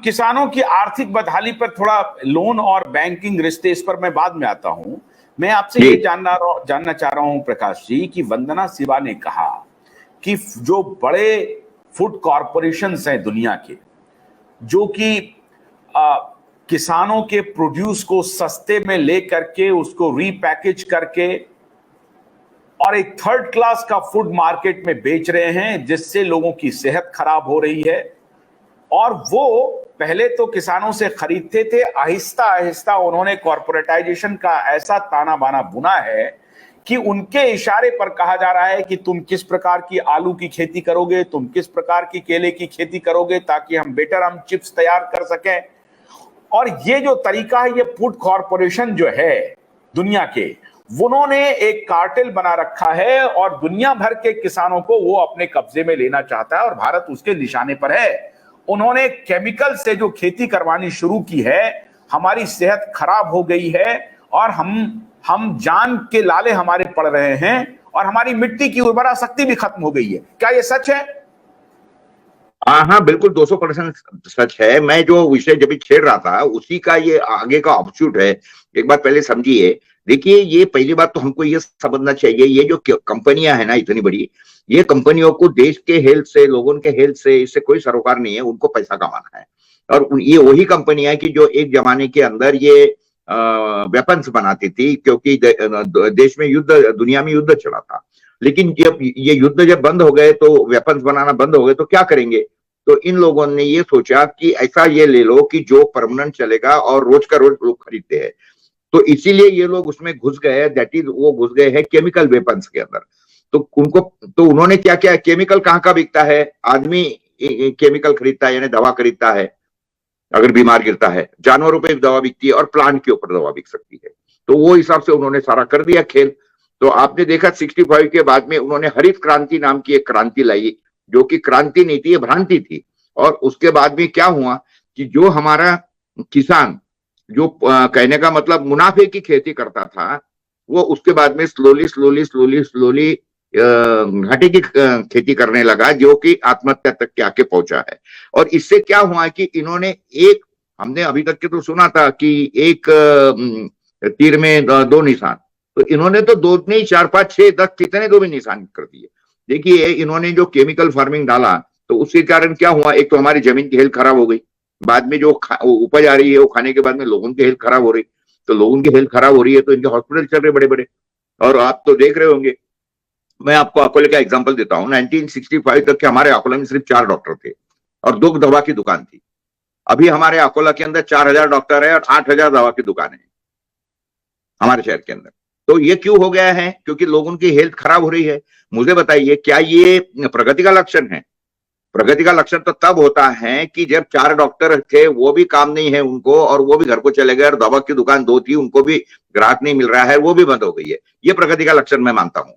किसानों की आर्थिक बदहाली पर थोड़ा, लोन और बैंकिंग रिश्ते, इस पर मैं बाद में आता हूं। मैं आपसे ये जानना चाह रहा हूं प्रकाश जी कि वंदना शिवा ने कहा कि जो बड़े फूड कॉरपोरेशंस हैं दुनिया के, जो कि किसानों के प्रोड्यूस को सस्ते में ले करके उसको रीपैकेज करके और एक थर्ड क्लास का फूड मार्केट में बेच रहे हैं, जिससे लोगों की सेहत खराब हो रही है। और वो पहले तो किसानों से खरीदते थे, आहिस्ता आहिस्ता उन्होंने कॉर्पोरेटाइजेशन का ऐसा ताना बाना बुना है कि उनके इशारे पर कहा जा रहा है कि तुम किस प्रकार की आलू की खेती करोगे, तुम किस प्रकार की केले की खेती करोगे, ताकि हम चिप्स तैयार कर सकें। और ये जो तरीका है, ये फूड कॉर्पोरेशन जो है दुनिया के, उन्होंने एक कार्टेल बना रखा है और दुनिया भर के किसानों को वो अपने कब्जे में लेना चाहता है और भारत उसके निशाने पर है। उन्होंने केमिकल से जो खेती करवानी शुरू की है, हमारी सेहत खराब हो गई है और हम जान के लाले हमारे पड़ रहे हैं और हमारी मिट्टी की उर्वरा शक्ति भी खत्म हो गई है। क्या ये सच है? हाँ, बिल्कुल 200% सच है। मैं जो विषय जब छेड़ रहा था उसी का ये आगे का ऑफशूट है। एक बात पहले समझिए, देखिए, ये पहली बात तो हमको ये समझना चाहिए, ये जो कंपनियां है ना इतनी बड़ी, ये कंपनियों को देश के हेल्थ से, लोगों के हेल्थ से, इससे कोई सरोकार नहीं है। उनको पैसा कमाना है। और ये वही कंपनियां है कि जो एक जमाने के अंदर ये वेपन्स बनाती थी, क्योंकि देश में युद्ध, दुनिया में युद्ध चला था। लेकिन जब ये युद्ध जब बंद हो गए, तो वेपन्स बनाना बंद हो गए, तो क्या करेंगे? तो इन लोगों ने ये सोचा कि ऐसा ये ले लो कि जो परमानेंट चलेगा और रोज का रोज लोग खरीदते हैं। तो इसीलिए ये लोग उसमें घुस गए, दैट इज वो घुस गए हैं केमिकल वेपन्स के अंदर। तो उन्होंने क्या किया, केमिकल कहाँ का बिकता है? आदमी केमिकल खरीदता है, यानी दवा खरीदता है। अगर बीमार गिरता है, जानवरों पे दवा बिकती है और प्लांट के ऊपर दवा बिक सकती है। तो वो हिसाब से उन्होंने सारा कर दिया खेल। तो आपने देखा 65 के बाद में उन्होंने हरित क्रांति नाम की एक क्रांति लाई, जो कि क्रांति नहीं थी, ये भ्रांति थी। और उसके बाद में क्या हुआ कि जो हमारा किसान, जो कहने का मतलब मुनाफे की खेती करता था, वो उसके बाद में स्लोली घाटे की खेती करने लगा, जो कि आत्महत्या तक के आके पहुंचा है। और इससे क्या हुआ कि इन्होंने हमने अभी तक के तो सुना था कि एक तीर में दो निशान, तो इन्होंने तो 2 नहीं 4 5 6 10 कितने तो भी निशान कर दिए। देखिए, इन्होंने जो केमिकल फार्मिंग डाला, तो उसके कारण क्या हुआ, एक तो हमारी जमीन की हेल्थ खराब हो गई, बाद में जो उपज आ रही है वो खाने के बाद में लोगों की हेल्थ खराब हो रही। तो लोगों की हेल्थ खराब हो रही है तो इनके हॉस्पिटल चल रहे बड़े बड़े। और आप तो देख रहे होंगे, मैं आपको अकोले का एग्जांपल देता हूं। 1965 तक के हमारे अकोला में सिर्फ 4 डॉक्टर थे और 2 दवा की दुकान थी। अभी हमारे अकोला के अंदर 4000 डॉक्टर है और 8000 दवा की दुकान है हमारे शहर के अंदर। तो ये क्यों हो गया है? क्योंकि लोगों की हेल्थ खराब हो रही है। मुझे बताइए, क्या ये प्रगति का लक्षण है? प्रगति का लक्षण तो तब होता है कि जब 4 डॉक्टर थे, वो भी काम नहीं है उनको, और वो भी घर को चले गए, और दवा की दुकान 2 थी, उनको भी ग्राहक नहीं मिल रहा है, वो भी बंद हो गई है। ये प्रगति का लक्षण मैं मानता हूं।